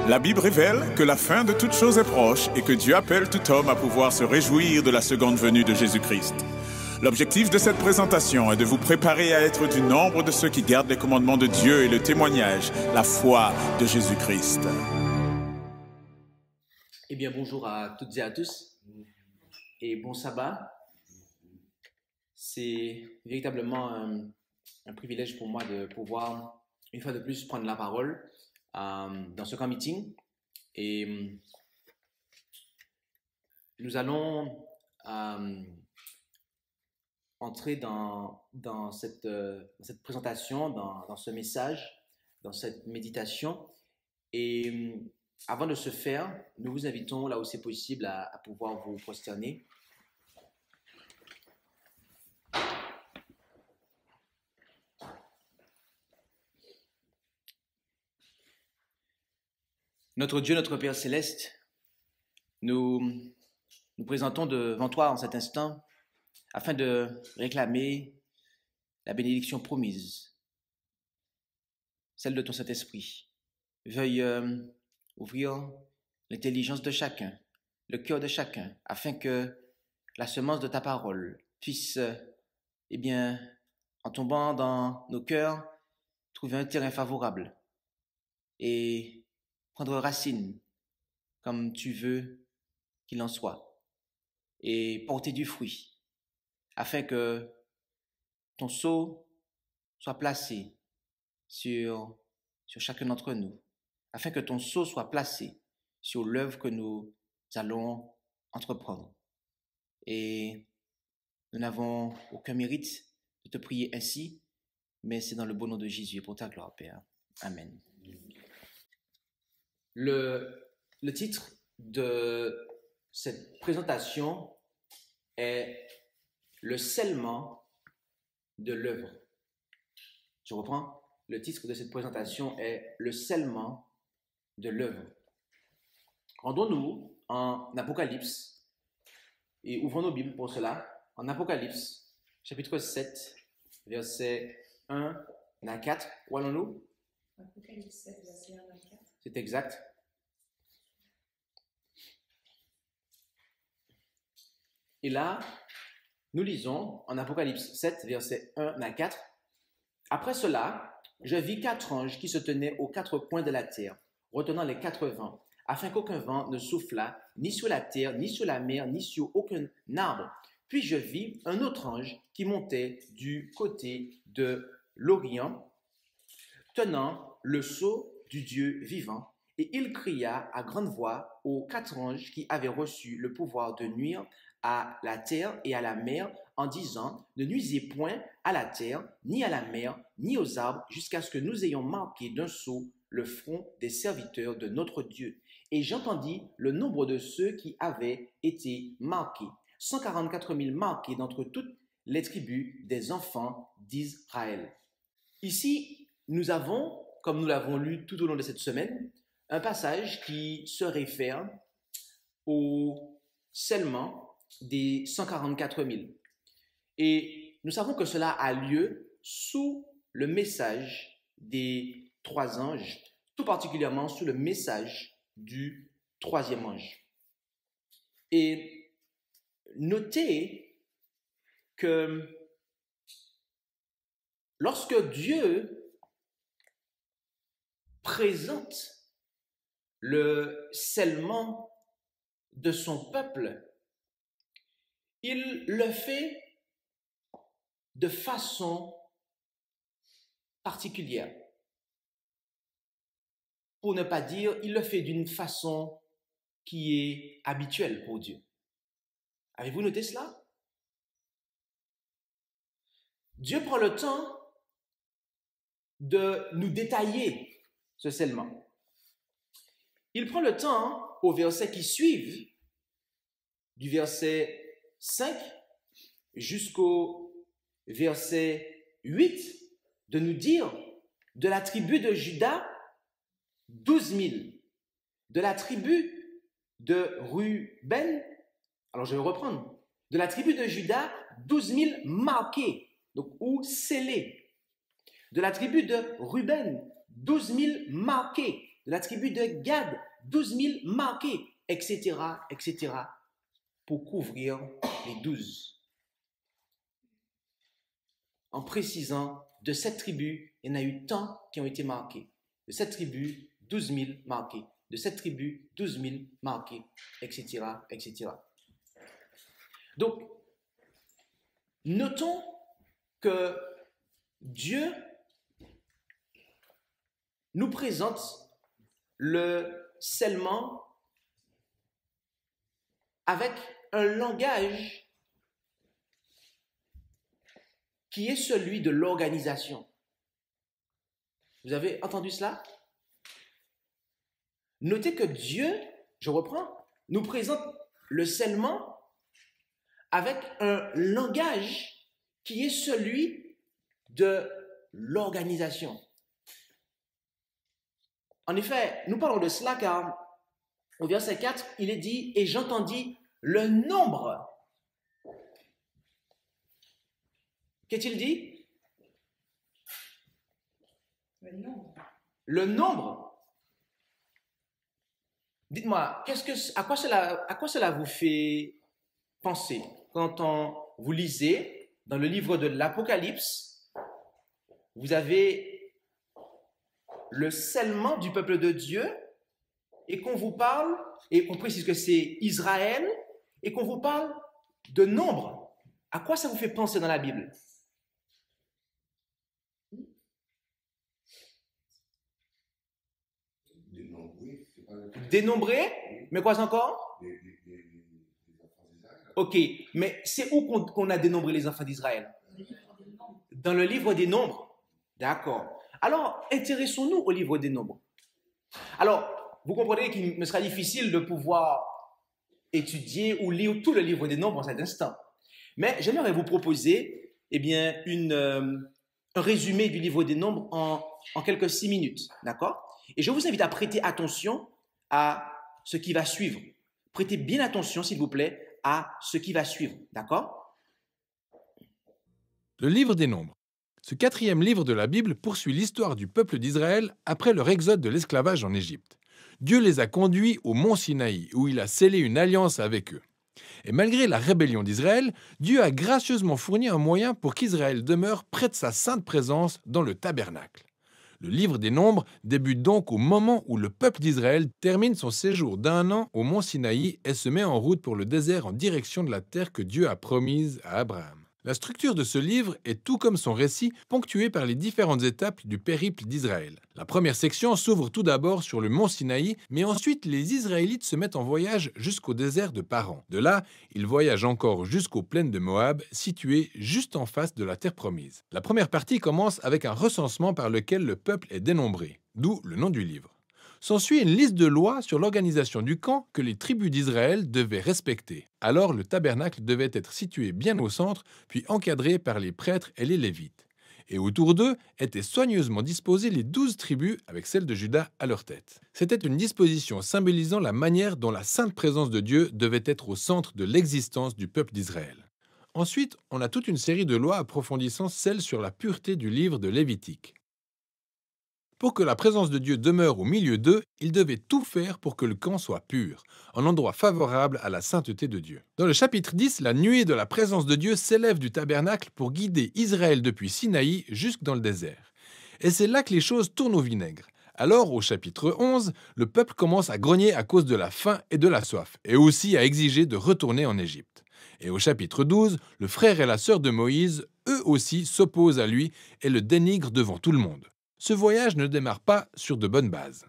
La Bible révèle que la fin de toute chose est proche et que Dieu appelle tout homme à pouvoir se réjouir de la seconde venue de Jésus-Christ. L'objectif de cette présentation est de vous préparer à être du nombre de ceux qui gardent les commandements de Dieu et le témoignage, la foi de Jésus-Christ. Eh bien, bonjour à toutes et à tous et bon sabbat. C'est véritablement un privilège pour moi de pouvoir, une fois de plus, prendre la parole dans ce camp meeting. Et nous allons entrer dans cette présentation, dans ce message, dans cette méditation. Et avant de ce faire, nous vous invitons, là où c'est possible, à pouvoir vous prosterner. Notre Dieu, notre Père Céleste, nous présentons devant toi en cet instant afin de réclamer la bénédiction promise, celle de ton Saint-Esprit. Veuille ouvrir l'intelligence de chacun, le cœur de chacun, afin que la semence de ta parole puisse, en tombant dans nos cœurs, trouver un terrain favorable et prendre racine comme tu veux qu'il en soit et porter du fruit afin que ton sceau soit placé sur chacun d'entre nous, afin que ton sceau soit placé sur l'œuvre que nous allons entreprendre. Et nous n'avons aucun mérite de te prier ainsi, mais c'est dans le beau nom de Jésus et pour ta gloire, Père. Amen. Le titre de cette présentation est « Le scellement de l'œuvre ». Je reprends. Le titre de cette présentation est « Le scellement de l'œuvre ». Rendons-nous en Apocalypse et ouvrons nos Bibles pour cela. En Apocalypse, chapitre 7, versets 1 à 4. Où allons-nous? Apocalypse 7, verset 1 à 4. C'est exact. Et là, nous lisons en Apocalypse 7, versets 1 à 4. Après cela, je vis 4 anges qui se tenaient aux 4 coins de la terre, retenant les 4 vents, afin qu'aucun vent ne soufflât ni sur la terre, ni sur la mer, ni sur aucun arbre. Puis je vis un autre ange qui montait du côté de l'Orient, tenant le sceau du Dieu vivant, et il cria à grande voix aux 4 anges qui avaient reçu le pouvoir de nuire à la terre et à la mer, en disant: ne nuisez point à la terre, ni à la mer, ni aux arbres, jusqu'à ce que nous ayons marqué d'un sceau le front des serviteurs de notre Dieu. Et j'entendis le nombre de ceux qui avaient été marqués, 144 000 marqués d'entre toutes les tribus des enfants d'Israël. Ici, nous avons, comme nous l'avons lu tout au long de cette semaine, un passage qui se réfère au scellement des 144 000. Et nous savons que cela a lieu sous le message des 3 anges, tout particulièrement sous le message du 3e ange. Et notez que lorsque Dieu présente le scellement de son peuple, il le fait de façon particulière. Pour ne pas dire, il le fait d'une façon qui est habituelle pour Dieu. Avez-vous noté cela? Dieu prend le temps de nous détailler ce scellement. Il prend le temps, au verset qui suivent, du verset 5 jusqu'au verset 8, de nous dire de la tribu de Juda, 12 000. De la tribu de Ruben, alors je vais reprendre, de la tribu de Juda, 12 000 marqués, donc, ou scellés. De la tribu de Ruben, 12 000 marqués. De la tribu de Gad, 12 000 marqués, etc., etc., pour couvrir les 12. En précisant, de cette tribu, il y en a eu tant qui ont été marqués. De cette tribu, 12 000 marqués. De cette tribu, 12 000 marqués, etc., etc. Donc, notons que Dieu nous présente le scellement avec un langage qui est celui de l'organisation. Vous avez entendu cela? Notez que Dieu, je reprends, nous présente le scellement avec un langage qui est celui de l'organisation. En effet, nous parlons de cela car au verset 4, il est dit « Et j'entendis le nombre ». Qu'est-il dit? Le nombre. Le nombre. Dites-moi, à quoi cela vous fait penser quand vous lisez dans le livre de l'Apocalypse, vous avez le scellement du peuple de Dieu et qu'on vous parle, et qu'on précise que c'est Israël, et qu'on vous parle de nombre. À quoi ça vous fait penser dans la Bible? Dénombré, mais quoi encore? Ok, mais c'est où qu'on a dénombré les enfants d'Israël? Dans le livre des Nombres. D'accord. Alors, intéressons-nous au livre des Nombres. Alors, vous comprenez qu'il me sera difficile de pouvoir étudier ou lire tout le livre des Nombres en cet instant. Mais j'aimerais vous proposer, eh bien, un résumé du livre des Nombres en quelques 6 minutes. D'accord? Et je vous invite à prêter attention à ce qui va suivre. Prêtez bien attention, s'il vous plaît, à ce qui va suivre. D'accord? Le livre des Nombres. Ce 4e livre de la Bible poursuit l'histoire du peuple d'Israël après leur exode de l'esclavage en Égypte. Dieu les a conduits au mont Sinaï, où il a scellé une alliance avec eux. Et malgré la rébellion d'Israël, Dieu a gracieusement fourni un moyen pour qu'Israël demeure près de sa sainte présence dans le tabernacle. Le livre des Nombres débute donc au moment où le peuple d'Israël termine son séjour d'1 an au mont Sinaï et se met en route pour le désert en direction de la terre que Dieu a promise à Abraham. La structure de ce livre est, tout comme son récit, ponctuée par les différentes étapes du périple d'Israël. La première section s'ouvre tout d'abord sur le mont Sinaï, mais ensuite les Israélites se mettent en voyage jusqu'au désert de Paran. De là, ils voyagent encore jusqu'aux plaines de Moab, situées juste en face de la terre promise. La première partie commence avec un recensement par lequel le peuple est dénombré, d'où le nom du livre. S'ensuit une liste de lois sur l'organisation du camp que les tribus d'Israël devaient respecter. Alors le tabernacle devait être situé bien au centre, puis encadré par les prêtres et les lévites. Et autour d'eux étaient soigneusement disposées les 12 tribus avec celle de Juda à leur tête. C'était une disposition symbolisant la manière dont la sainte présence de Dieu devait être au centre de l'existence du peuple d'Israël. Ensuite, on a toute une série de lois approfondissant celle sur la pureté du livre de Lévitique. Pour que la présence de Dieu demeure au milieu d'eux, ils devaient tout faire pour que le camp soit pur, un endroit favorable à la sainteté de Dieu. Dans le chapitre 10, la nuée de la présence de Dieu s'élève du tabernacle pour guider Israël depuis Sinaï jusque dans le désert. Et c'est là que les choses tournent au vinaigre. Alors, au chapitre 11, le peuple commence à grogner à cause de la faim et de la soif, et aussi à exiger de retourner en Égypte. Et au chapitre 12, le frère et la sœur de Moïse, eux aussi, s'opposent à lui et le dénigrent devant tout le monde. Ce voyage ne démarre pas sur de bonnes bases.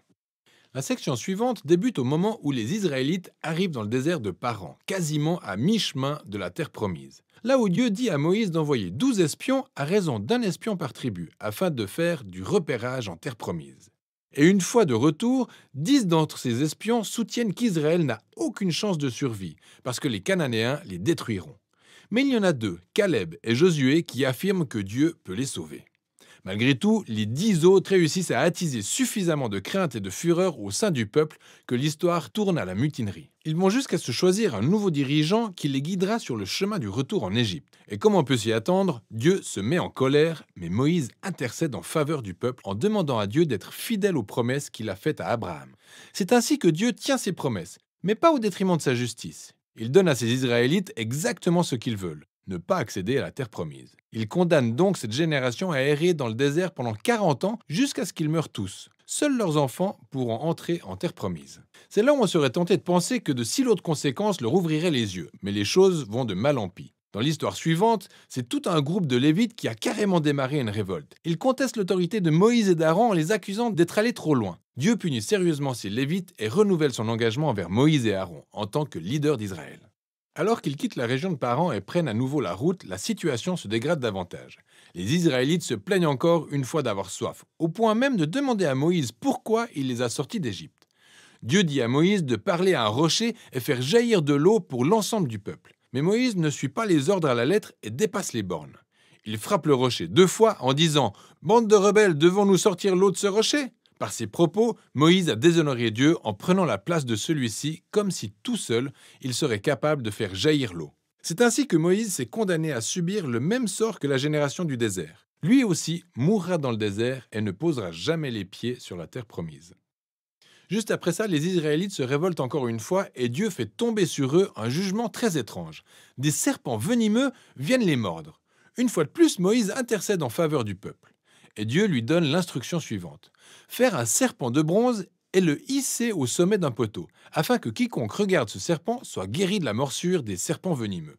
La section suivante débute au moment où les Israélites arrivent dans le désert de Paran, quasiment à mi-chemin de la terre promise. Là où Dieu dit à Moïse d'envoyer 12 espions à raison d'1 espion par tribu, afin de faire du repérage en terre promise. Et une fois de retour, 10 d'entre ces espions soutiennent qu'Israël n'a aucune chance de survie, parce que les Cananéens les détruiront. Mais il y en a 2, Caleb et Josué, qui affirment que Dieu peut les sauver. Malgré tout, les 10 autres réussissent à attiser suffisamment de crainte et de fureur au sein du peuple que l'histoire tourne à la mutinerie. Ils vont jusqu'à se choisir un nouveau dirigeant qui les guidera sur le chemin du retour en Égypte. Et comme on peut s'y attendre, Dieu se met en colère, mais Moïse intercède en faveur du peuple en demandant à Dieu d'être fidèle aux promesses qu'il a faites à Abraham. C'est ainsi que Dieu tient ses promesses, mais pas au détriment de sa justice. Il donne à ses Israélites exactement ce qu'ils veulent, ne pas accéder à la terre promise. Il condamne donc cette génération à errer dans le désert pendant 40 ans jusqu'à ce qu'ils meurent tous. Seuls leurs enfants pourront entrer en terre promise. C'est là où on serait tenté de penser que de si lourdes conséquences leur ouvriraient les yeux, mais les choses vont de mal en pis. Dans l'histoire suivante, c'est tout un groupe de Lévites qui a carrément démarré une révolte. Ils contestent l'autorité de Moïse et d'Aaron en les accusant d'être allés trop loin. Dieu punit sérieusement ces Lévites et renouvelle son engagement envers Moïse et Aaron en tant que leader d'Israël. Alors qu'ils quittent la région de Paran et prennent à nouveau la route, la situation se dégrade davantage. Les Israélites se plaignent encore une fois d'avoir soif, au point même de demander à Moïse pourquoi il les a sortis d'Égypte. Dieu dit à Moïse de parler à un rocher et faire jaillir de l'eau pour l'ensemble du peuple. Mais Moïse ne suit pas les ordres à la lettre et dépasse les bornes. Il frappe le rocher 2 fois en disant « Bande de rebelles, devons-nous sortir l'eau de ce rocher ?» Par ses propos, Moïse a déshonoré Dieu en prenant la place de celui-ci comme si tout seul, il serait capable de faire jaillir l'eau. C'est ainsi que Moïse s'est condamné à subir le même sort que la génération du désert. Lui aussi mourra dans le désert et ne posera jamais les pieds sur la terre promise. Juste après ça, les Israélites se révoltent encore une fois et Dieu fait tomber sur eux un jugement très étrange. Des serpents venimeux viennent les mordre. Une fois de plus, Moïse intercède en faveur du peuple. Et Dieu lui donne l'instruction suivante. Faire un serpent de bronze et le hisser au sommet d'un poteau, afin que quiconque regarde ce serpent soit guéri de la morsure des serpents venimeux.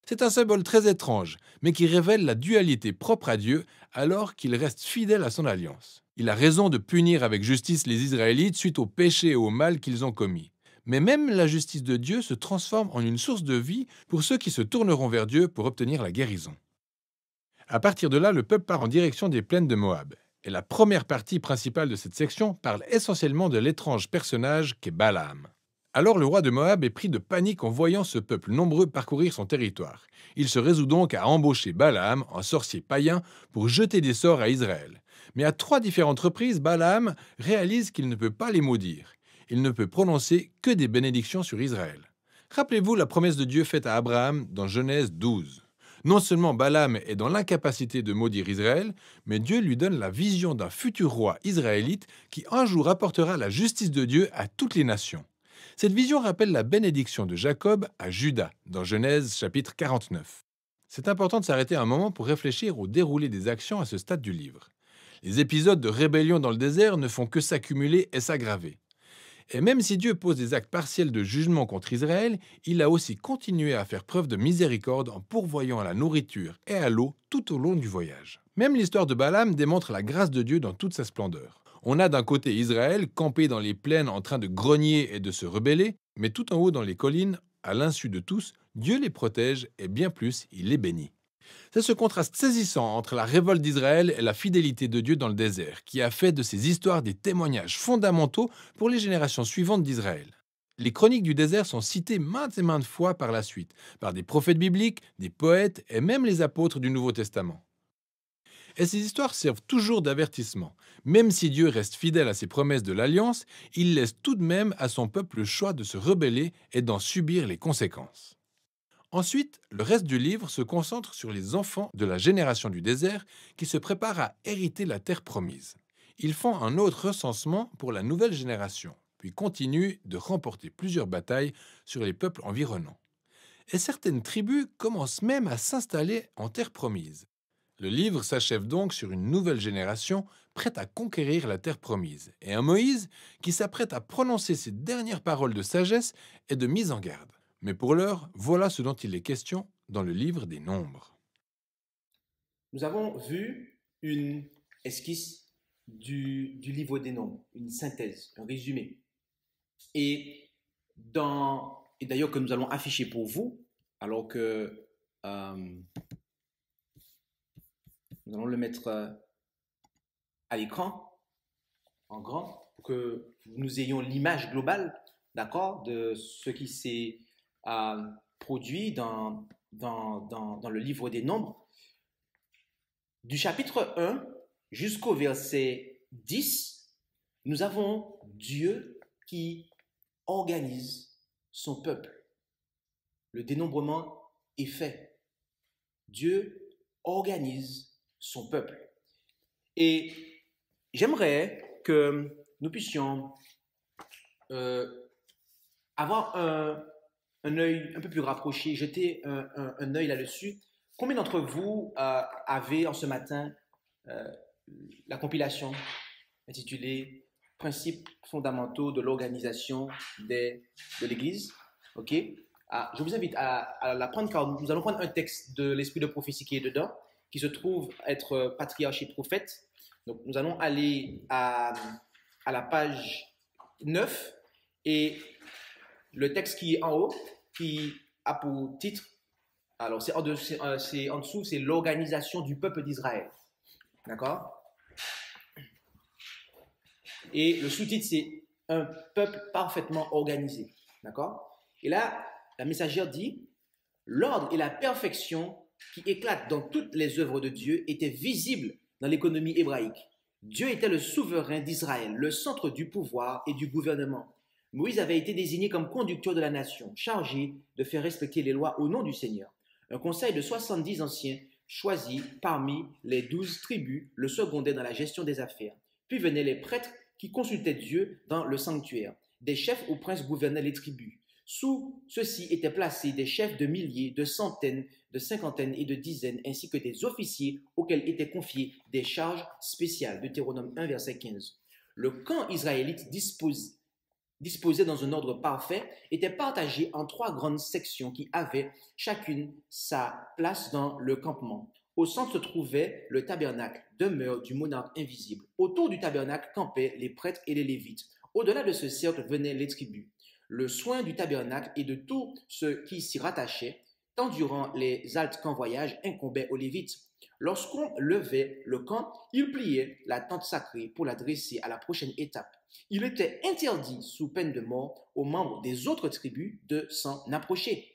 C'est un symbole très étrange, mais qui révèle la dualité propre à Dieu alors qu'il reste fidèle à son alliance. Il a raison de punir avec justice les Israélites suite au péché et au mal qu'ils ont commis. Mais même la justice de Dieu se transforme en une source de vie pour ceux qui se tourneront vers Dieu pour obtenir la guérison. À partir de là, le peuple part en direction des plaines de Moab. Et la première partie principale de cette section parle essentiellement de l'étrange personnage qu'est Balaam. Alors le roi de Moab est pris de panique en voyant ce peuple nombreux parcourir son territoire. Il se résout donc à embaucher Balaam, un sorcier païen, pour jeter des sorts à Israël. Mais à 3 différentes reprises, Balaam réalise qu'il ne peut pas les maudire. Il ne peut prononcer que des bénédictions sur Israël. Rappelez-vous la promesse de Dieu faite à Abraham dans Genèse 12. Non seulement Balaam est dans l'incapacité de maudire Israël, mais Dieu lui donne la vision d'un futur roi israélite qui un jour apportera la justice de Dieu à toutes les nations. Cette vision rappelle la bénédiction de Jacob à Juda, dans Genèse chapitre 49. C'est important de s'arrêter un moment pour réfléchir au déroulé des actions à ce stade du livre. Les épisodes de rébellion dans le désert ne font que s'accumuler et s'aggraver. Et même si Dieu pose des actes partiels de jugement contre Israël, il a aussi continué à faire preuve de miséricorde en pourvoyant à la nourriture et à l'eau tout au long du voyage. Même l'histoire de Balaam démontre la grâce de Dieu dans toute sa splendeur. On a d'un côté Israël, campé dans les plaines en train de grogner et de se rebeller, mais tout en haut dans les collines, à l'insu de tous, Dieu les protège et bien plus, il les bénit. C'est ce contraste saisissant entre la révolte d'Israël et la fidélité de Dieu dans le désert qui a fait de ces histoires des témoignages fondamentaux pour les générations suivantes d'Israël. Les chroniques du désert sont citées maintes et maintes fois par la suite, par des prophètes bibliques, des poètes et même les apôtres du Nouveau Testament. Et ces histoires servent toujours d'avertissement. Même si Dieu reste fidèle à ses promesses de l'Alliance, il laisse tout de même à son peuple le choix de se rebeller et d'en subir les conséquences. Ensuite, le reste du livre se concentre sur les enfants de la génération du désert qui se préparent à hériter la terre promise. Ils font un autre recensement pour la nouvelle génération, puis continuent de remporter plusieurs batailles sur les peuples environnants. Et certaines tribus commencent même à s'installer en terre promise. Le livre s'achève donc sur une nouvelle génération prête à conquérir la terre promise, et un Moïse qui s'apprête à prononcer ses dernières paroles de sagesse et de mise en garde. Mais pour l'heure, voilà ce dont il est question dans le livre des Nombres. Nous avons vu une esquisse du livre des Nombres, une synthèse, un résumé. Et d'ailleurs que nous allons afficher pour vous, alors que nous allons le mettre à l'écran, en grand, pour que nous ayons l'image globale, d'accord, de ce qui s'est produit dans le livre des Nombres. du chapitre 1 jusqu'au verset 10, nous avons Dieu qui organise son peuple. Le dénombrement est fait. Dieu organise son peuple. Et j'aimerais que nous puissions avoir un œil un peu plus rapproché, jeter un œil là-dessus. Combien d'entre vous avez en ce matin la compilation intitulée Principes fondamentaux de l'organisation de l'Église? Ok. Je vous invite à la prendre car nous allons prendre un texte de l'Esprit de prophétie qui est dedans, qui se trouve être Patriarche et Prophète. Donc nous allons aller à la page 9 et le texte qui est en haut, qui a pour titre, alors c'est en dessous, c'est l'organisation du peuple d'Israël. D'accord? Et le sous-titre, c'est un peuple parfaitement organisé. D'accord? Et là, la messagère dit, l'ordre et la perfection qui éclatent dans toutes les œuvres de Dieu étaient visibles dans l'économie hébraïque. Dieu était le souverain d'Israël, le centre du pouvoir et du gouvernement. Moïse avait été désigné comme conducteur de la nation, chargé de faire respecter les lois au nom du Seigneur. Un conseil de 70 anciens choisis parmi les 12 tribus le secondaient dans la gestion des affaires. Puis venaient les prêtres qui consultaient Dieu dans le sanctuaire. Des chefs ou princes gouvernaient les tribus. Sous ceux-ci étaient placés des chefs de milliers, de centaines, de cinquantaines et de dizaines, ainsi que des officiers auxquels étaient confiées des charges spéciales. Deutéronome 1, verset 15. Le camp israélite disposé dans un ordre parfait était partagé en 3 grandes sections qui avaient chacune sa place dans le campement. Au centre se trouvait le tabernacle, demeure du monarque invisible. Autour du tabernacle campaient les prêtres et les lévites. Au-delà de ce cercle venaient les tribus. Le soin du tabernacle et de tout ce qui s'y rattachait, tant durant les haltes qu'en voyage, incombait aux Lévites. Lorsqu'on levait le camp, ils pliaient la tente sacrée pour la dresser à la prochaine étape. Il était interdit, sous peine de mort, aux membres des autres tribus de s'en approcher.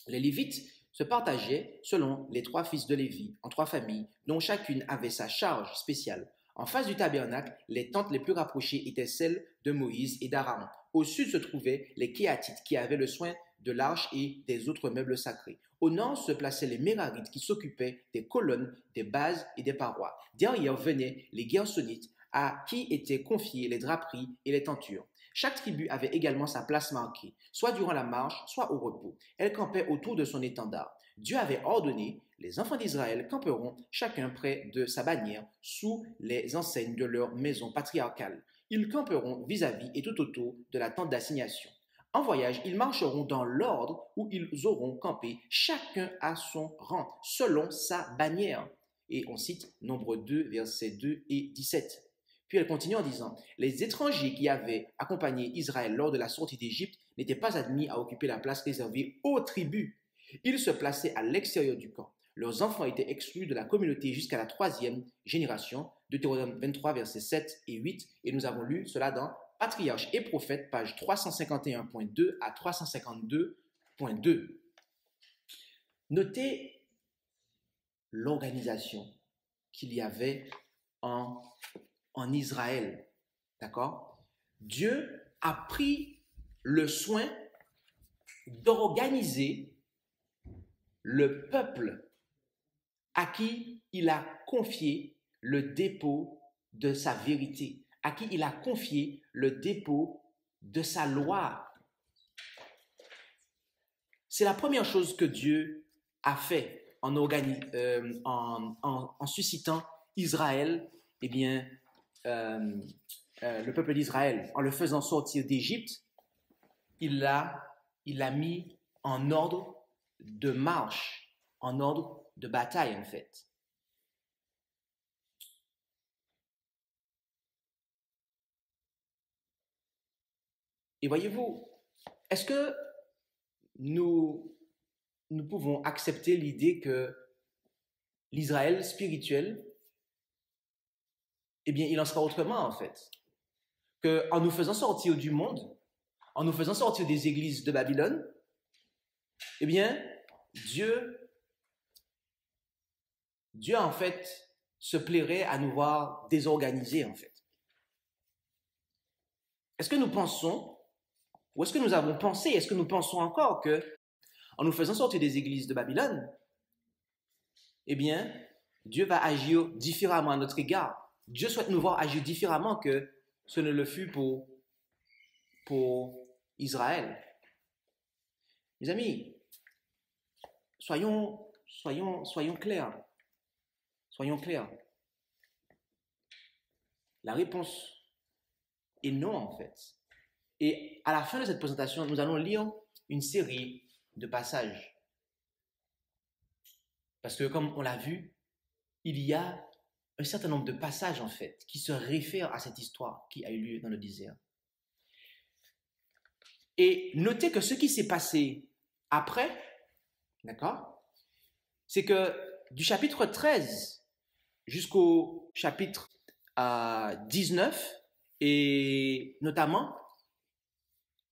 Les Lévites se partageaient, selon les 3 fils de Lévi, en 3 familles, dont chacune avait sa charge spéciale. En face du tabernacle, les tentes les plus rapprochées étaient celles de Moïse et d'Aaron. Au sud se trouvaient les Kéatites qui avaient le soin de l'arche et des autres meubles sacrés. Au nord se plaçaient les Mérarites qui s'occupaient des colonnes, des bases et des parois. Derrière venaient les Gersonites à qui étaient confiées les draperies et les tentures. Chaque tribu avait également sa place marquée, soit durant la marche, soit au repos. Elle campait autour de son étendard. Dieu avait ordonné, les enfants d'Israël camperont chacun près de sa bannière, sous les enseignes de leur maison patriarcale. Ils camperont vis-à-vis et tout autour de la tente d'assignation. En voyage, ils marcheront dans l'ordre où ils auront campé, chacun à son rang, selon sa bannière. Et on cite Nombre 2, versets 2 et 17. Puis elle continue en disant, les étrangers qui avaient accompagné Israël lors de la sortie d'Égypte n'étaient pas admis à occuper la place réservée aux tribus. Ils se plaçaient à l'extérieur du camp. Leurs enfants étaient exclus de la communauté jusqu'à la 3e génération, Deutéronome 23, versets 7 et 8, et nous avons lu cela dans Patriarche et Prophète, page 351.2 à 352.2. Notez l'organisation qu'il y avait en Israël, d'accord? Dieu a pris le soin d'organiser le peuple à qui il a confié le dépôt de sa vérité, à qui il a confié le dépôt de sa loi. C'est la première chose que Dieu a fait en suscitant Israël, eh bien, le peuple d'Israël, en le faisant sortir d'Égypte, il l'a mis en ordre de marche, en ordre de bataille en fait. Et voyez-vous, est-ce que nous pouvons accepter l'idée que l'Israël spirituel, eh bien, il en sera autrement en fait. Qu'en nous faisant sortir du monde, en nous faisant sortir des églises de Babylone, eh bien, Dieu a en fait se plairait à nous voir désorganisés, en fait. Est-ce que nous pensons, ou est-ce que nous avons pensé, est-ce que nous pensons encore que, en nous faisant sortir des églises de Babylone, eh bien, Dieu va agir différemment à notre égard. Dieu souhaite nous voir agir différemment que ce ne le fut pour Israël. Mes amis, soyons clairs. Soyons clairs. La réponse est non, en fait. Et à la fin de cette présentation, nous allons lire une série de passages. Parce que, comme on l'a vu, il y a un certain nombre de passages, en fait, qui se réfèrent à cette histoire qui a eu lieu dans le désert. Et notez que ce qui s'est passé après, d'accord, c'est que du chapitre 13 jusqu'au chapitre 19, et notamment,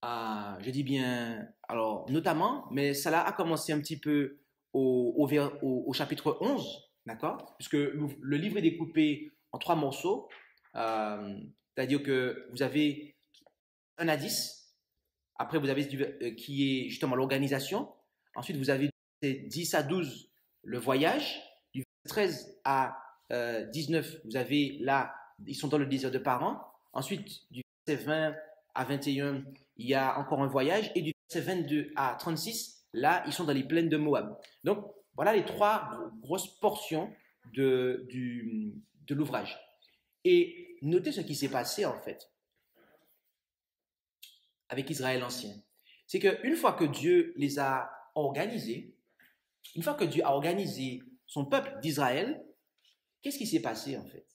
je dis bien, alors notamment, mais cela a commencé un petit peu au chapitre 11, d'accord, puisque le livre est découpé en 3 morceaux, c'est-à-dire que vous avez 1 à 10, après vous avez qui est justement l'organisation, ensuite vous avez 10 à 12 le voyage, du 13 à 19, vous avez là, ils sont dans le désert de Paran, ensuite du verset 20 à 21, il y a encore un voyage, et du verset 22 à 36, là, ils sont dans les plaines de Moab. Donc, voilà les 3 grosses portions de l'ouvrage. Et notez ce qui s'est passé, en fait, avec Israël ancien. C'est qu'une fois que Dieu les a organisés, une fois que Dieu a organisé son peuple d'Israël, qu'est-ce qui s'est passé, en fait?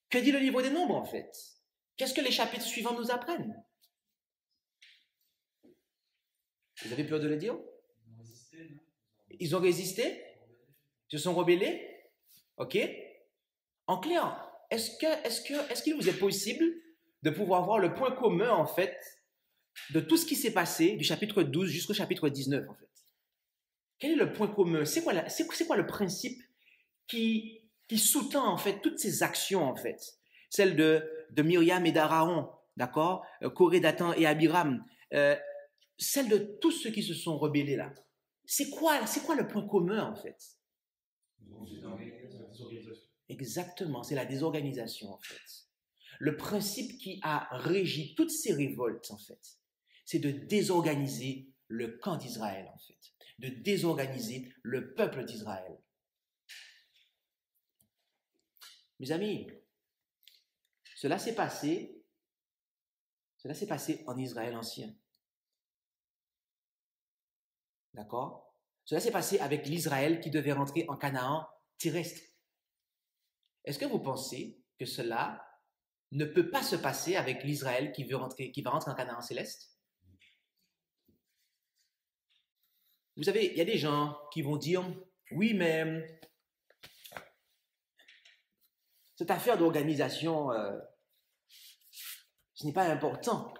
Que dit le livre des Nombres, en fait? Qu'est-ce que les chapitres suivants nous apprennent? Vous avez peur de le dire? Ils ont résisté? Ils se sont rebellés? Ok? En clair, est-ce qu'il vous est possible de pouvoir voir le point commun, en fait, de tout ce qui s'est passé du chapitre 12 jusqu'au chapitre 19, en fait? Quel est le point commun? C'est quoi le principe qui sous-tend, en fait, toutes ces actions, en fait? Celles de Myriam et d'Aaron, d'accord? Coré, Dathan et Abiram. Celle de tous ceux qui se sont rebellés là. C'est quoi le point commun, en fait? Exactement, c'est la désorganisation, en fait. Le principe qui a régi toutes ces révoltes, en fait, c'est de désorganiser le camp d'Israël, en fait, de désorganiser le peuple d'Israël. Mes amis, cela s'est passé en Israël ancien. D'accord? Cela s'est passé avec l'Israël qui devait rentrer en Canaan terrestre. Est-ce que vous pensez que cela ne peut pas se passer avec l'Israël qui va rentrer en Canaan céleste? Vous savez, il y a des gens qui vont dire, oui, mais cette affaire d'organisation, ce n'est pas important.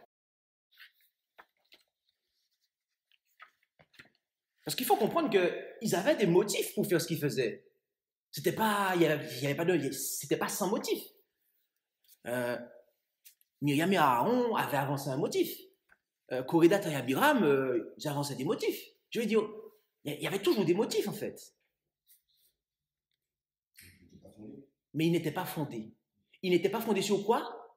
Parce qu'il faut comprendre qu'ils avaient des motifs pour faire ce qu'ils faisaient. C'était pas sans motif. Myriam et Aaron avaient avancé un motif. Coré, Dathan et Abiram, ils avançaient des motifs. Je veux dire, il y avait toujours des motifs, en fait. Mais ils n'étaient pas fondés. Ils n'étaient pas fondés sur quoi?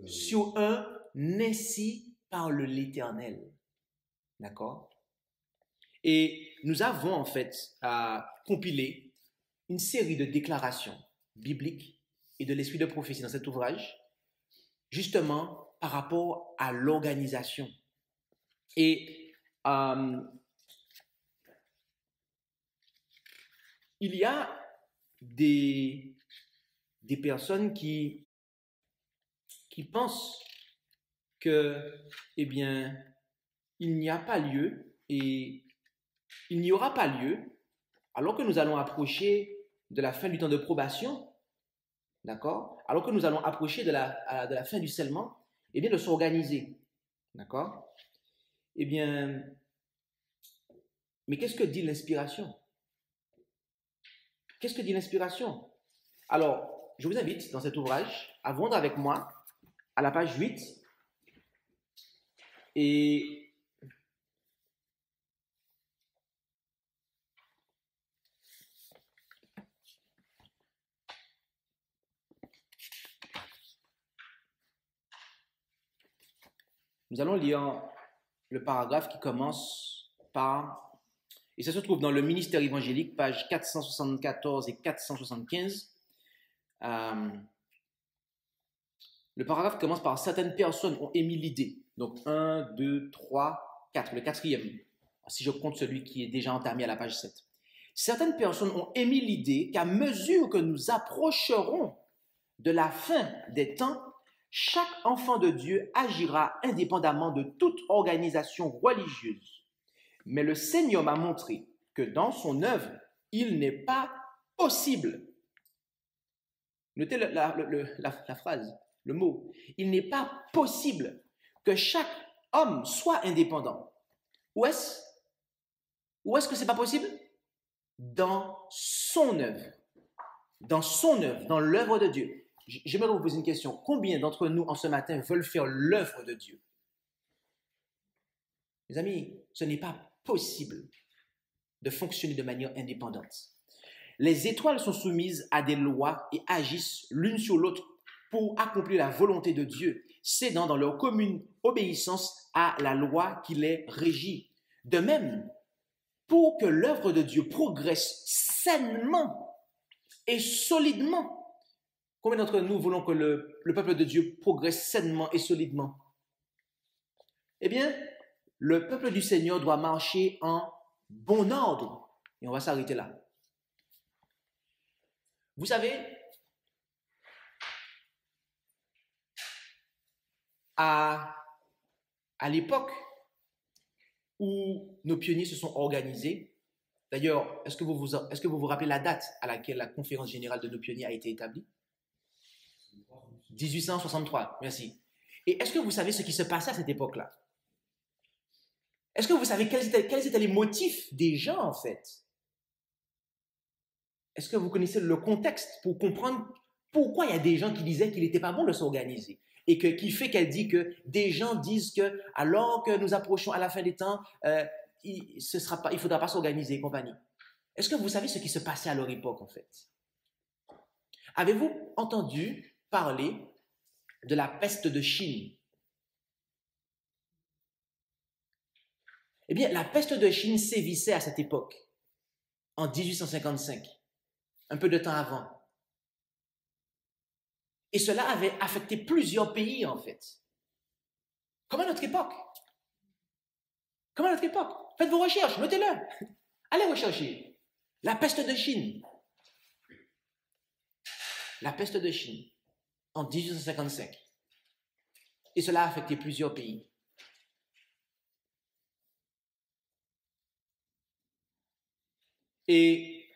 Sur un ainsi parle l'Éternel. D'accord? Et nous avons, en fait, compilé une série de déclarations bibliques et de l'esprit de prophétie dans cet ouvrage, justement par rapport à l'organisation. Et il y a des personnes qui pensent que, eh bien, il n'y a pas lieu et il n'y aura pas lieu, alors que nous allons approcher de la fin du temps de probation, d'accord? Alors que nous allons approcher de la fin du scellement, eh bien, de s'organiser, d'accord? Eh bien, mais qu'est-ce que dit l'inspiration? qu'est-ce que dit l'inspiration? Alors, je vous invite dans cet ouvrage à vendre avec moi à la page 8 et nous allons lire le paragraphe qui commence par, et ça se trouve dans le ministère évangélique, page 474 et 475. Le paragraphe commence par « Certaines personnes ont émis l'idée ». Donc 1, 2, 3, 4, le quatrième, si je compte celui qui est déjà entamé à la page 7. Certaines personnes ont émis l'idée qu'à mesure que nous approcherons de la fin des temps, chaque enfant de Dieu agira indépendamment de toute organisation religieuse. Mais le Seigneur m'a montré que dans son œuvre, il n'est pas possible. Notez la phrase, le mot. Il n'est pas possible que chaque homme soit indépendant. Où est-ce que c'est pas possible? Dans son œuvre. Dans son œuvre, dans l'œuvre de Dieu. J'aimerais vous poser une question. Combien d'entre nous, en ce matin, veulent faire l'œuvre de Dieu? Mes amis, ce n'est pas possible de fonctionner de manière indépendante. Les étoiles sont soumises à des lois et agissent l'une sur l'autre pour accomplir la volonté de Dieu, cédant dans leur commune obéissance à la loi qui les régit. De même, pour que l'œuvre de Dieu progresse sainement et solidement, combien d'entre nous voulons que le peuple de Dieu progresse sainement et solidement? Eh bien, le peuple du Seigneur doit marcher en bon ordre. Et on va s'arrêter là. Vous savez, à l'époque où nos pionniers se sont organisés, d'ailleurs, est-ce que vous vous rappelez la date à laquelle la conférence générale de nos pionniers a été établie? 1863, merci. Et est-ce que vous savez ce qui se passait à cette époque-là? Est-ce que vous savez quels étaient les motifs des gens, en fait? Est-ce que vous connaissez le contexte pour comprendre pourquoi il y a des gens qui disaient qu'il n'était pas bon de s'organiser? Et qui fait qu'elle dit que des gens disent que alors que nous approchons à la fin des temps, il ne faudra pas s'organiser et compagnie. Est-ce que vous savez ce qui se passait à leur époque, en fait? Avez-vous entendu parler de la peste de Chine? Eh bien, la peste de Chine sévissait à cette époque, en 1855, un peu de temps avant. Et cela avait affecté plusieurs pays, en fait. Comme à notre époque. Comme à notre époque. Faites vos recherches, notez-le. Allez rechercher. La peste de Chine. La peste de Chine, en 1855. Et cela a affecté plusieurs pays. Et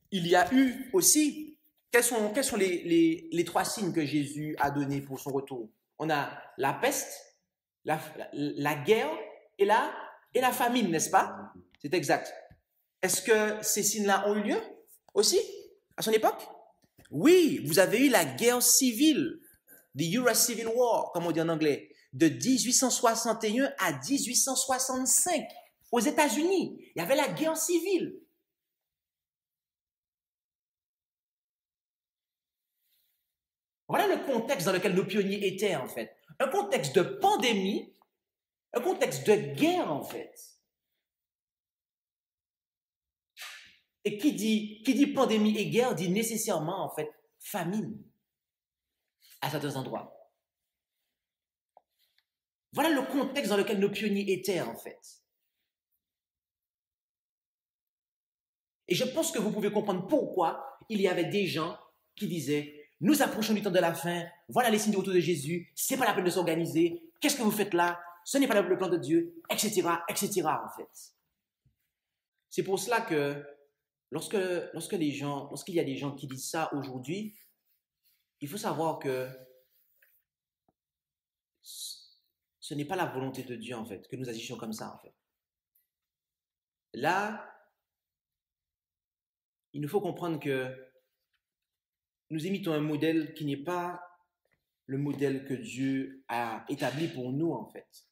il y a eu aussi, quels sont les trois signes que Jésus a donnés pour son retour? On a la peste, la guerre et la famine, n'est-ce pas? C'est exact. Est-ce que ces signes-là ont eu lieu aussi à son époque? Oui, vous avez eu la guerre civile, the US Civil War, comme on dit en anglais, de 1861 à 1865 aux États-Unis. Il y avait la guerre civile. Voilà le contexte dans lequel nos pionniers étaient, en fait. Un contexte de pandémie, un contexte de guerre, en fait. Et qui dit pandémie et guerre dit nécessairement, en fait, famine à certains endroits. Voilà le contexte dans lequel nos pionniers étaient, en fait. Et je pense que vous pouvez comprendre pourquoi il y avait des gens qui disaient « Nous approchons du temps de la fin, voilà les signes du retour de Jésus, c'est pas la peine de s'organiser, qu'est-ce que vous faites là? Ce n'est pas le plan de Dieu, etc., etc. » en fait. C'est pour cela que lorsqu'il y a des gens qui disent ça aujourd'hui, il faut savoir que ce n'est pas la volonté de Dieu, en fait, que nous agissions comme ça, en fait. Là, il nous faut comprendre que nous imitons un modèle qui n'est pas le modèle que Dieu a établi pour nous, en fait.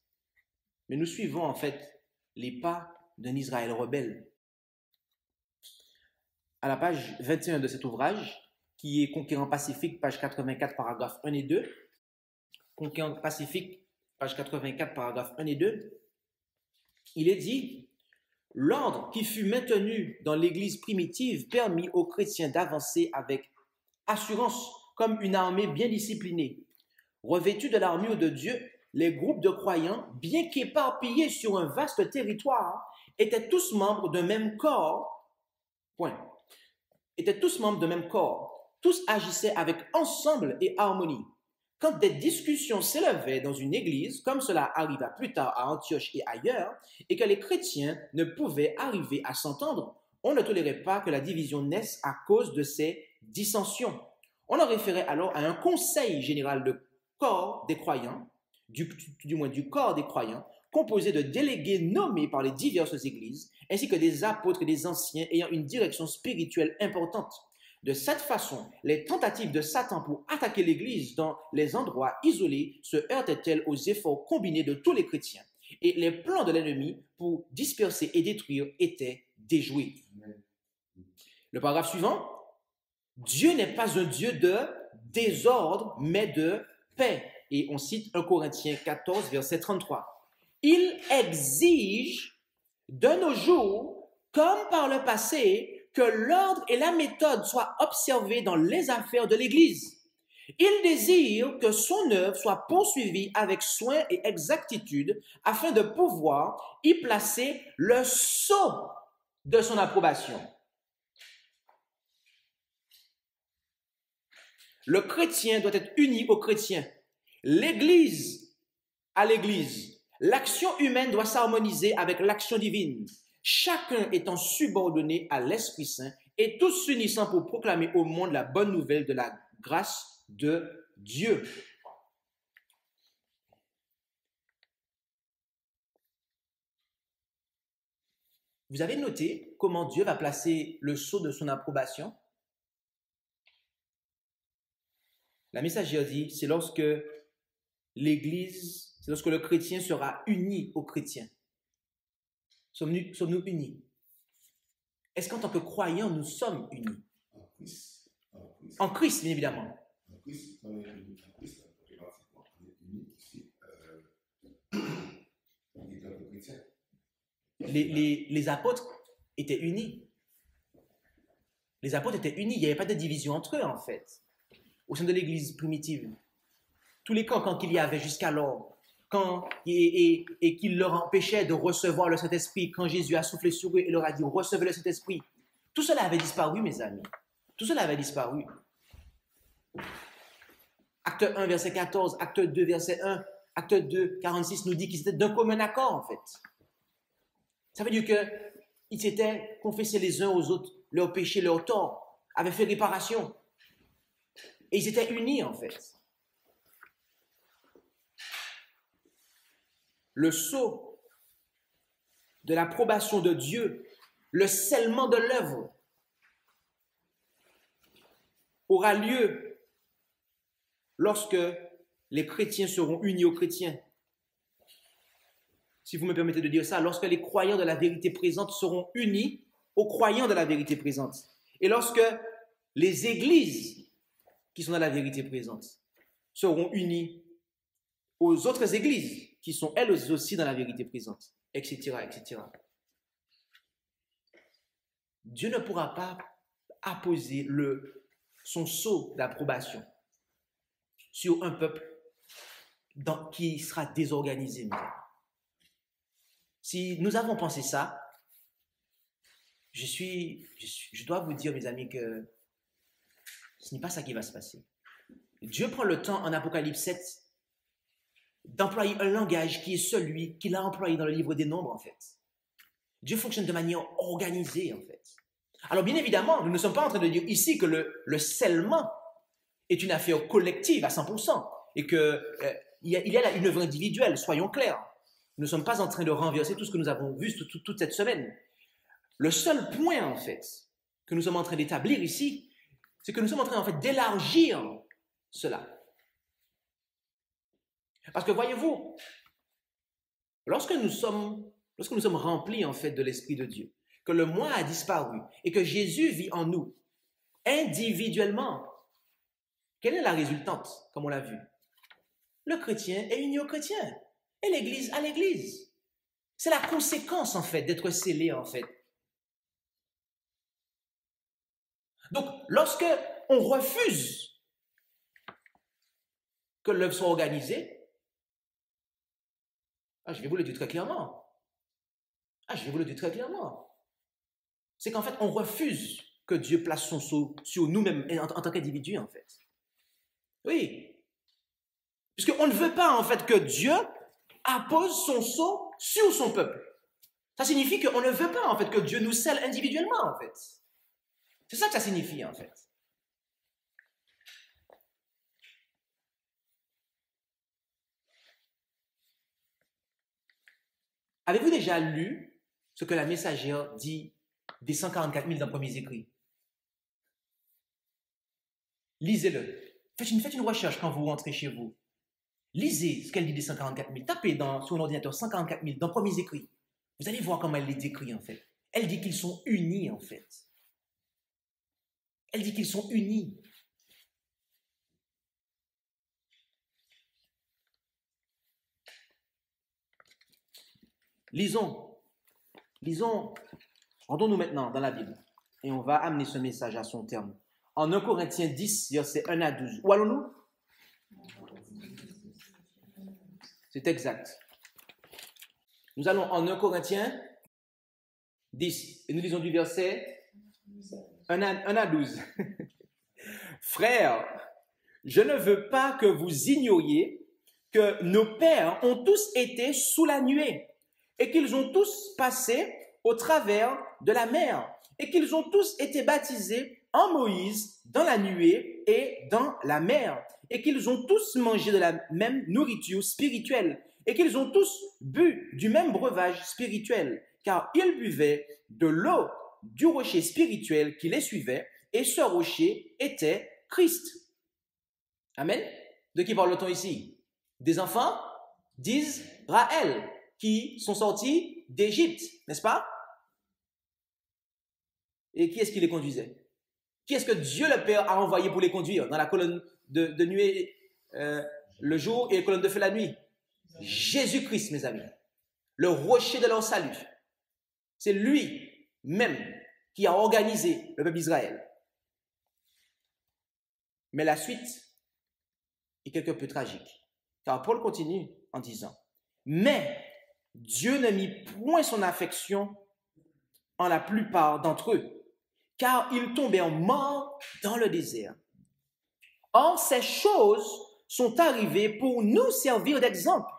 Mais nous suivons, en fait, les pas d'un Israël rebelle. À la page 21 de cet ouvrage, qui est Conquérant Pacifique, page 84, paragraphes 1 et 2, Conquérant Pacifique, page 84, paragraphes 1 et 2, il est dit « L'ordre qui fut maintenu dans l'Église primitive permit aux chrétiens d'avancer avec assurance comme une armée bien disciplinée. Revêtus de l'armure de Dieu, les groupes de croyants, bien qu'éparpillés sur un vaste territoire, étaient tous membres d'un même corps. Point. Étaient tous membres d'un même corps. Tous agissaient avec ensemble et harmonie. Quand des discussions s'élevaient dans une église, comme cela arriva plus tard à Antioche et ailleurs, et que les chrétiens ne pouvaient arriver à s'entendre, on ne tolérait pas que la division naisse à cause de ces dissensions. On en référait alors à un conseil général de corps des croyants, du corps des croyants, composé de délégués nommés par les diverses églises, ainsi que des apôtres et des anciens ayant une direction spirituelle importante. De cette façon, les tentatives de Satan pour attaquer l'Église dans les endroits isolés se heurtaient-elles aux efforts combinés de tous les chrétiens, et les plans de l'ennemi pour disperser et détruire étaient déjoués. Le paragraphe suivant, « Dieu n'est pas un Dieu de désordre, mais de paix. » Et on cite 1 Corinthiens 14, verset 33. « Il exige de nos jours, comme par le passé, que l'ordre et la méthode soient observés dans les affaires de l'Église. Il désire que son œuvre soit poursuivie avec soin et exactitude afin de pouvoir y placer le sceau de son approbation. » Le chrétien doit être uni au chrétien, l'Église à l'Église. L'action humaine doit s'harmoniser avec l'action divine, chacun étant subordonné à l'Esprit Saint et tous s'unissant pour proclamer au monde la bonne nouvelle de la grâce de Dieu. Vous avez noté comment Dieu va placer le sceau de son approbation? La messagère dit, c'est lorsque l'Église, c'est lorsque le chrétien sera uni au chrétien. Sommes-nous unis? Est-ce qu'en tant que croyants, nous sommes unis? En Christ, bien évidemment. En Christ, on est unis. En Christ, on est unis aussi. Les apôtres étaient unis. Les apôtres étaient unis. Il n'y avait pas de division entre eux, en fait. Au sein de l'Église primitive. Tous les camps, quand il y avait jusqu'alors, et qu'il leur empêchait de recevoir le Saint-Esprit, quand Jésus a soufflé sur eux et leur a dit « Recevez le Saint-Esprit », tout cela avait disparu, mes amis. Tout cela avait disparu. Acte 1, verset 14, Acte 2, verset 1, Acte 2, 46 nous dit qu'ils étaient d'un commun accord, en fait. Ça veut dire qu'ils s'étaient confessés les uns aux autres leurs péchés, leurs torts, avaient fait réparation. Et ils étaient unis, en fait. Le sceau de l'approbation de Dieu, le scellement de l'œuvre, aura lieu lorsque les chrétiens seront unis aux chrétiens. Si vous me permettez de dire ça, lorsque les croyants de la vérité présente seront unis aux croyants de la vérité présente. Et lorsque les églises qui sont dans la vérité présente seront unies aux autres églises qui sont elles aussi dans la vérité présente, etc., etc. Dieu ne pourra pas apposer son sceau d'approbation sur un peuple qui sera désorganisé. Si nous avons pensé ça, je dois vous dire, mes amis, que ce n'est pas ça qui va se passer. Dieu prend le temps en Apocalypse 7 d'employer un langage qui est celui qu'il a employé dans le livre des Nombres, en fait. Dieu fonctionne de manière organisée, en fait. Alors, bien évidemment, nous ne sommes pas en train de dire ici que le scellement est une affaire collective à 100% et qu'il y a là une œuvre individuelle, soyons clairs. Nous ne sommes pas en train de renverser tout ce que nous avons vu toute cette semaine. Le seul point, en fait, que nous sommes en train d'établir ici, c'est que nous sommes en train en fait d'élargir cela. Parce que voyez-vous, lorsque nous sommes remplis en fait de l'Esprit de Dieu, que le moi a disparu et que Jésus vit en nous individuellement, quelle est la résultante, comme on l'a vu? Le chrétien est uni au chrétien et l'Église à l'Église. C'est la conséquence en fait d'être scellé en fait. Donc, lorsque on refuse que l'œuvre soit organisée, je vais vous le dire très clairement. C'est qu'en fait, on refuse que Dieu place son sceau sur nous-mêmes en tant qu'individus, en fait. Oui. Puisqu'on ne veut pas, en fait, que Dieu appose son sceau sur son peuple. Ça signifie qu'on ne veut pas, en fait, que Dieu nous scelle individuellement, en fait. C'est ça que ça signifie, en fait. Avez-vous déjà lu ce que la messagère dit des 144 000 dans Premiers Écrits? Lisez-le. Faites une recherche quand vous rentrez chez vous. Lisez ce qu'elle dit des 144 000. Tapez sur l'ordinateur 144 000 dans Premiers Écrits. Vous allez voir comment elle les décrit, en fait. Elle dit qu'ils sont unis, en fait. Elle dit qu'ils sont unis. Lisons, rendons-nous maintenant dans la Bible et on va amener ce message à son terme. En 1 Corinthiens 10, versets 1 à 12. Où allons-nous? C'est exact. Nous allons en 1 Corinthiens 10 et nous lisons du verset 1 à 12. Frères, je ne veux pas que vous ignoriez que nos pères ont tous été sous la nuée et qu'ils ont tous passé au travers de la mer, et qu'ils ont tous été baptisés en Moïse dans la nuée et dans la mer, et qu'ils ont tous mangé de la même nourriture spirituelle, et qu'ils ont tous bu du même breuvage spirituel, car ils buvaient de l'eau du rocher spirituel qui les suivait, et ce rocher était Christ. Amen. De qui parle-t-on ici? Des enfants d'Israël qui sont sortis d'Égypte, n'est-ce pas? Et qui est-ce qui les conduisait? Qui est-ce que Dieu le Père a envoyé pour les conduire dans la colonne de nuée le jour et la colonne de feu la nuit? Jésus-Christ, mes amis, le rocher de leur salut. C'est lui-même qui a organisé le peuple d'Israël. Mais la suite est quelque peu tragique, car Paul continue en disant, mais Dieu ne mit point son affection en la plupart d'entre eux, car ils tombèrent morts dans le désert. Or, ces choses sont arrivées pour nous servir d'exemple.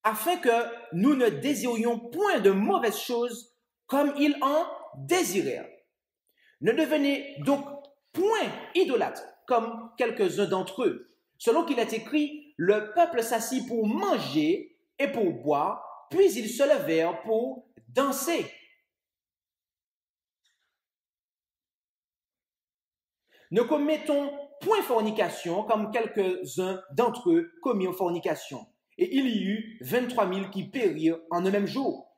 Afin que nous ne désirions point de mauvaises choses comme ils en désirèrent. Ne devenez donc point idolâtres comme quelques-uns d'entre eux. Selon qu'il est écrit, le peuple s'assit pour manger et pour boire, puis ils se levèrent pour danser. Ne commettons point fornication comme quelques-uns d'entre eux commirent fornication. Et il y eut 23 000 qui périrent en un même jour.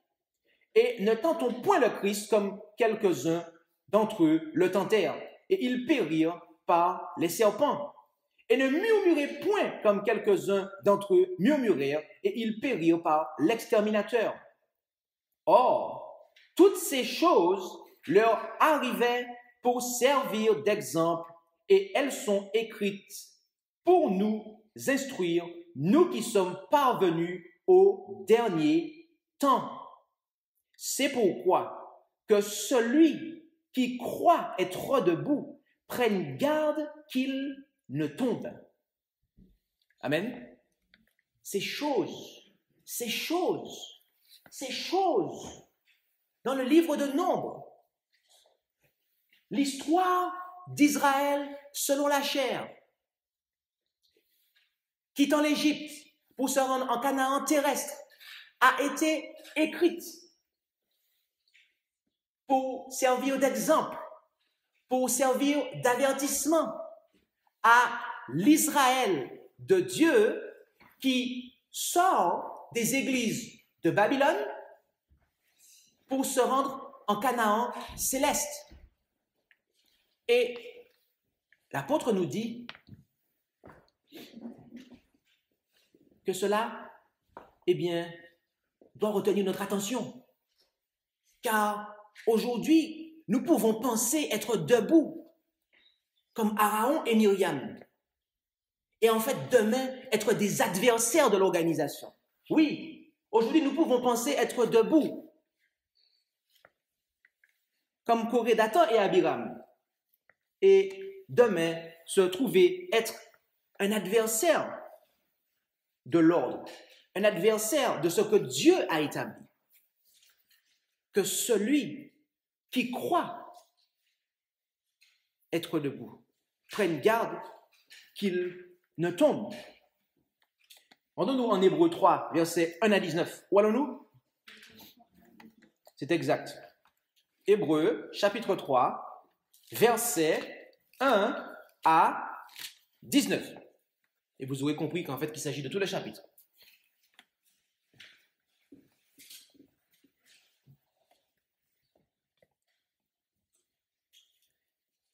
Et ne tentons point le Christ comme quelques-uns d'entre eux le tentèrent. Et ils périrent par les serpents. Et ne murmurez point comme quelques-uns d'entre eux murmurèrent, et ils périrent par l'exterminateur. Or, toutes ces choses leur arrivaient pour servir d'exemple, et elles sont écrites pour nous instruire, nous qui sommes parvenus au dernier temps. C'est pourquoi que celui qui croit être debout prenne garde qu'il ne tombe. Amen. Ces choses dans le livre de Nombres, l'histoire d'Israël selon la chair, quittant l'Égypte pour se rendre en Canaan terrestre, a été écrite pour servir d'exemple, pour servir d'avertissement à l'Israël de Dieu qui sort des églises de Babylone pour se rendre en Canaan céleste. Et l'apôtre nous dit que cela, eh bien, doit retenir notre attention. Car aujourd'hui, nous pouvons penser être debout comme Aaron et Myriam. Et en fait, demain, être des adversaires de l'organisation. Oui, aujourd'hui, nous pouvons penser être debout comme Coré, Dathan et Abiram. Et demain, se trouver être un adversaire de l'ordre, un adversaire de ce que Dieu a établi. Que celui qui croit être debout prenne garde qu'il ne tombe. Rendons-nous en Hébreux 3, versets 1 à 19. Où allons-nous? C'est exact. Hébreux, chapitre 3, versets 1 à 19. Et vous aurez compris qu'en fait, il s'agit de tout le chapitre.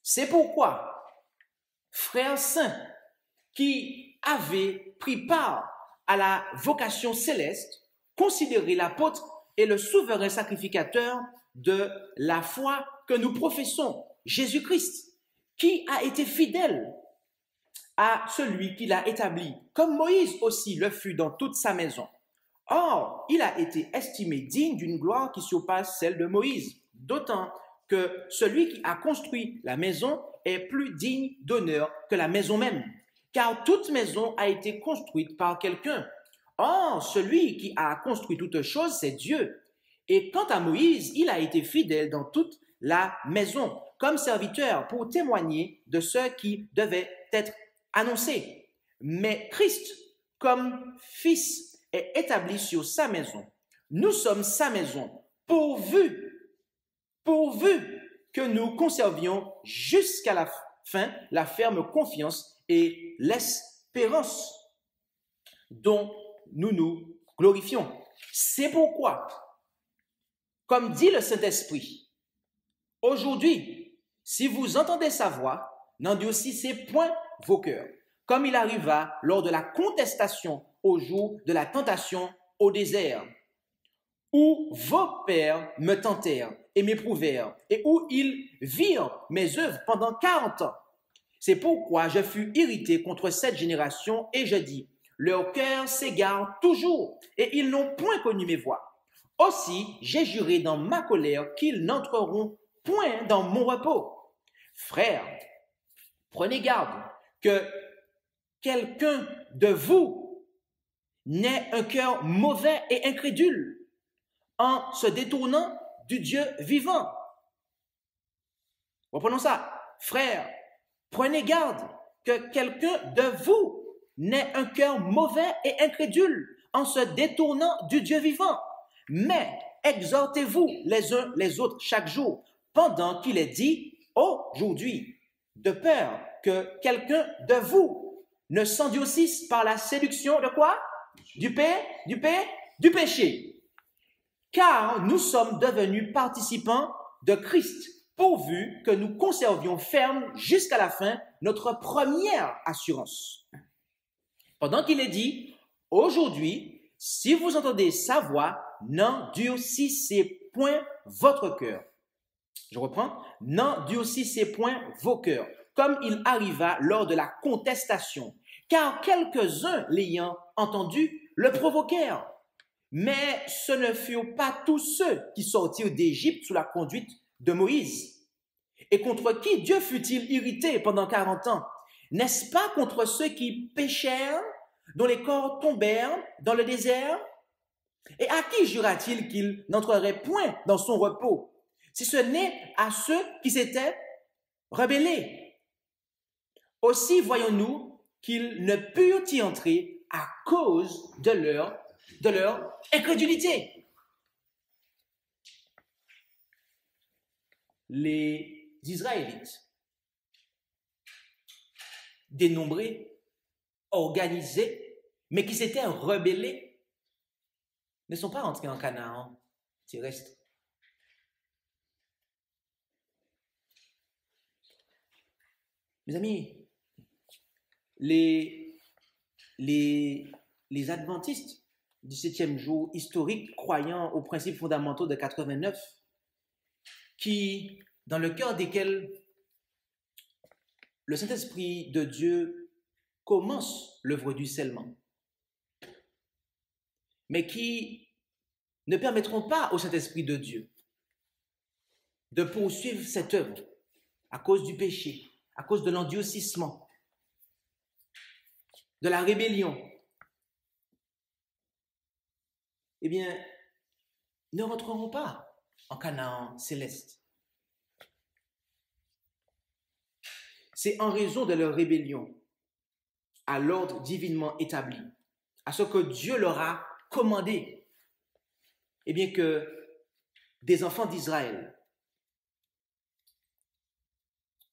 C'est pourquoi, frères saints, qui avaient pris part à la vocation céleste, considérez l'apôtre et le souverain sacrificateur de la foi que nous professons, Jésus-Christ, qui a été fidèle à celui qui l'a établi, comme Moïse aussi le fut dans toute sa maison. Or, il a été estimé digne d'une gloire qui surpasse celle de Moïse, d'autant que celui qui a construit la maison est plus digne d'honneur que la maison même, car toute maison a été construite par quelqu'un. Or, celui qui a construit toute chose, c'est Dieu. Et quant à Moïse, il a été fidèle dans toute la maison, comme serviteur pour témoigner de ce qui devait être annoncé. Mais Christ, comme Fils, est établi sur sa maison. Nous sommes sa maison, pourvu que nous conservions jusqu'à la fin la ferme confiance et l'espérance dont nous nous glorifions. C'est pourquoi, comme dit le Saint-Esprit, aujourd'hui, si vous entendez sa voix, n'endurcissez point vos cœurs, comme il arriva lors de la contestation au jour de la tentation au désert, où vos pères me tentèrent et m'éprouvèrent, et où ils virent mes œuvres pendant 40 ans. C'est pourquoi je fus irrité contre cette génération, et je dis, leur cœur s'égare toujours, et ils n'ont point connu mes voies. Aussi, j'ai juré dans ma colère qu'ils n'entreront point dans mon repos. Frères, prenez garde que quelqu'un de vous n'ait un cœur mauvais et incrédule, en se détournant du Dieu vivant. Reprenons ça. Frères, prenez garde que quelqu'un de vous n'ait un cœur mauvais et incrédule en se détournant du Dieu vivant. Mais exhortez-vous les uns les autres chaque jour, pendant qu'il est dit aujourd'hui, de peur que quelqu'un de vous ne s'endurcisse par la séduction de quoi? Du péché. Car nous sommes devenus participants de Christ, pourvu que nous conservions ferme jusqu'à la fin notre première assurance. Pendant qu'il est dit, aujourd'hui, si vous entendez sa voix, n'endurcissez point votre cœur. Je reprends, n'endurcissez point vos cœurs, comme il arriva lors de la contestation, car quelques-uns l'ayant entendu le provoquèrent. Mais ce ne furent pas tous ceux qui sortirent d'Égypte sous la conduite de Moïse. Et contre qui Dieu fut-il irrité pendant 40 ans? N'est-ce pas contre ceux qui péchèrent, dont les corps tombèrent dans le désert? Et à qui jura-t-il qu'il n'entrerait point dans son repos, si ce n'est à ceux qui s'étaient rebellés? Aussi voyons-nous qu'ils ne purent y entrer à cause de leur de leur incrédulité. Les Israélites, dénombrés, organisés, mais qui s'étaient rebellés, ne sont pas rentrés en Canaan terrestre. Mes amis, les adventistes du 7e jour historique, croyant aux principes fondamentaux de 89, qui, dans le cœur desquels le Saint-Esprit de Dieu commence l'œuvre du scellement, mais qui ne permettront pas au Saint-Esprit de Dieu de poursuivre cette œuvre à cause du péché, à cause de l'endurcissement, de la rébellion, eh bien, ne rentreront pas en Canaan céleste. C'est en raison de leur rébellion à l'ordre divinement établi, à ce que Dieu leur a commandé, eh bien que des enfants d'Israël,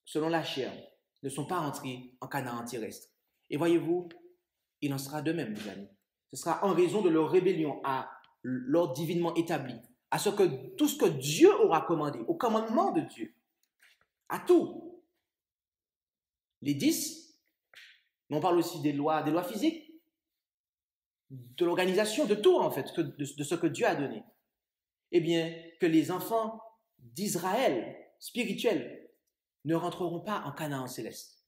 selon la chair, ne sont pas entrés en Canaan terrestre. Et voyez-vous, il en sera de même, mes amis. Ce sera en raison de leur rébellion à l'ordre divinement établi, à ce que tout ce que Dieu aura commandé, au commandement de Dieu, à tout. Les 10, mais on parle aussi des lois physiques, de l'organisation, de tout en fait, de ce que Dieu a donné. Eh bien, que les enfants d'Israël spirituels ne rentreront pas en Canaan céleste.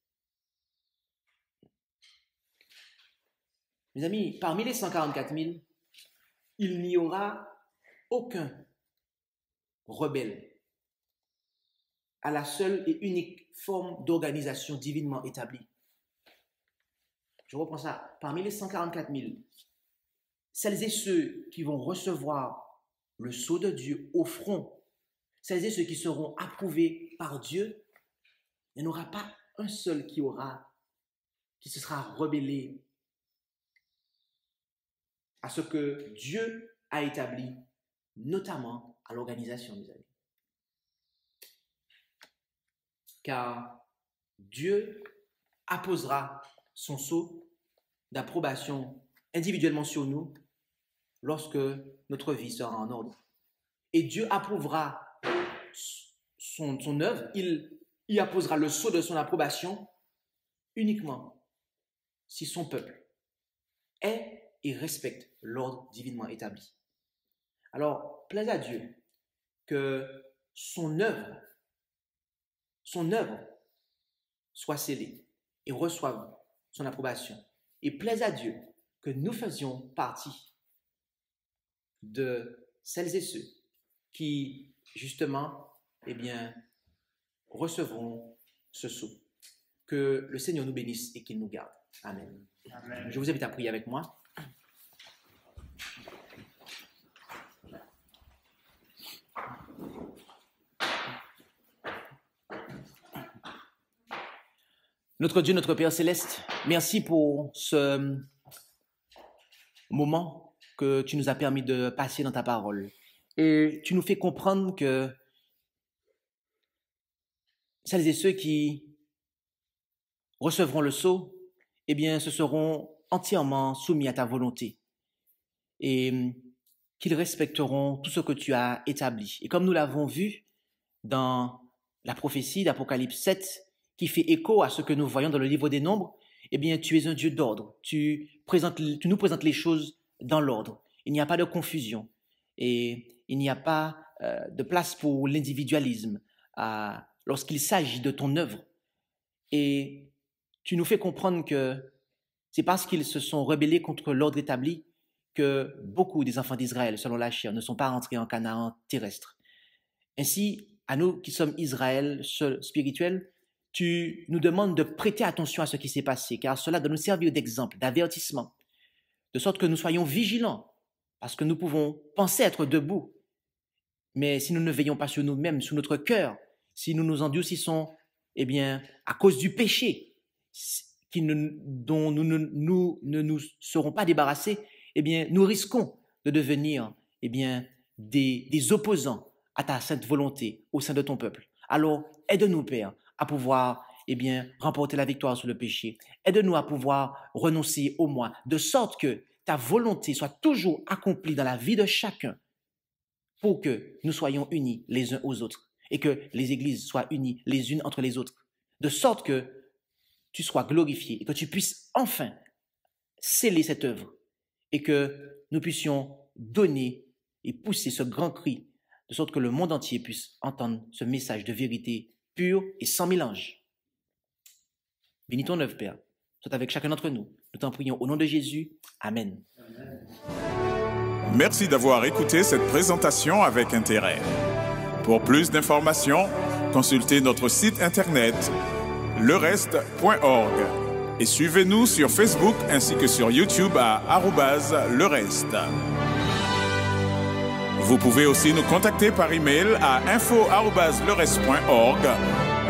Mes amis, parmi les 144 000, il n'y aura aucun rebelle à la seule et unique forme d'organisation divinement établie. Je reprends ça. Parmi les 144 000, celles et ceux qui vont recevoir le sceau de Dieu au front, celles et ceux qui seront approuvés par Dieu, il n'y en aura pas un seul qui se sera rebellé à ce que Dieu a établi, notamment à l'organisation, mes amis. Car Dieu apposera son sceau d'approbation individuellement sur nous lorsque notre vie sera en ordre. Et Dieu approuvera son œuvre, il y apposera le sceau de son approbation uniquement si son peuple est et respecte l'ordre divinement établi. Alors, plaise à Dieu que son œuvre soit scellée et reçoive son approbation. Et plaise à Dieu que nous faisions partie de celles et ceux qui, justement, eh bien, recevront ce sceau. Que le Seigneur nous bénisse et qu'il nous garde. Amen. Amen. Je vous invite à prier avec moi. Notre Dieu, notre Père Céleste, merci pour ce moment que tu nous as permis de passer dans ta parole. Et tu nous fais comprendre que celles et ceux qui recevront le sceau, eh bien, se seront entièrement soumis à ta volonté et qu'ils respecteront tout ce que tu as établi. Et comme nous l'avons vu dans la prophétie d'Apocalypse 7, qui fait écho à ce que nous voyons dans le livre des Nombres, eh bien, tu es un Dieu d'ordre. Tu nous présentes les choses dans l'ordre. Il n'y a pas de confusion et il n'y a pas de place pour l'individualisme lorsqu'il s'agit de ton œuvre. Et tu nous fais comprendre que c'est parce qu'ils se sont rebellés contre l'ordre établi que beaucoup des enfants d'Israël, selon la chair, ne sont pas rentrés en Canaan terrestre. Ainsi, à nous qui sommes Israël spirituel, tu nous demandes de prêter attention à ce qui s'est passé, car cela doit nous servir d'exemple, d'avertissement, de sorte que nous soyons vigilants, parce que nous pouvons penser être debout, mais si nous ne veillons pas sur nous-mêmes, sur notre cœur, si nous nous endurcissons, eh bien, à cause du péché, dont nous ne nous serons pas débarrassés, eh bien, nous risquons de devenir, eh bien, des opposants à ta sainte volonté au sein de ton peuple. Alors, aide-nous, Père, à pouvoir, eh bien, remporter la victoire sur le péché. Aide-nous à pouvoir renoncer au moi, de sorte que ta volonté soit toujours accomplie dans la vie de chacun pour que nous soyons unis les uns aux autres et que les églises soient unies les unes entre les autres, de sorte que tu sois glorifié et que tu puisses enfin sceller cette œuvre et que nous puissions donner et pousser ce grand cri de sorte que le monde entier puisse entendre ce message de vérité pure et sans mélange. Bénis ton œuvre, Père. Sois avec chacun d'entre nous. Nous t'en prions au nom de Jésus. Amen. Merci d'avoir écouté cette présentation avec intérêt. Pour plus d'informations, consultez notre site internet lereste.org et suivez-nous sur Facebook ainsi que sur YouTube à @lereste. Vous pouvez aussi nous contacter par email à info@lereste.org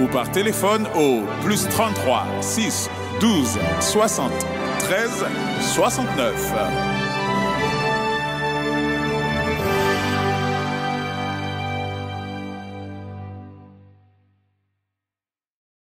ou par téléphone au +33 6 12 60 13 69.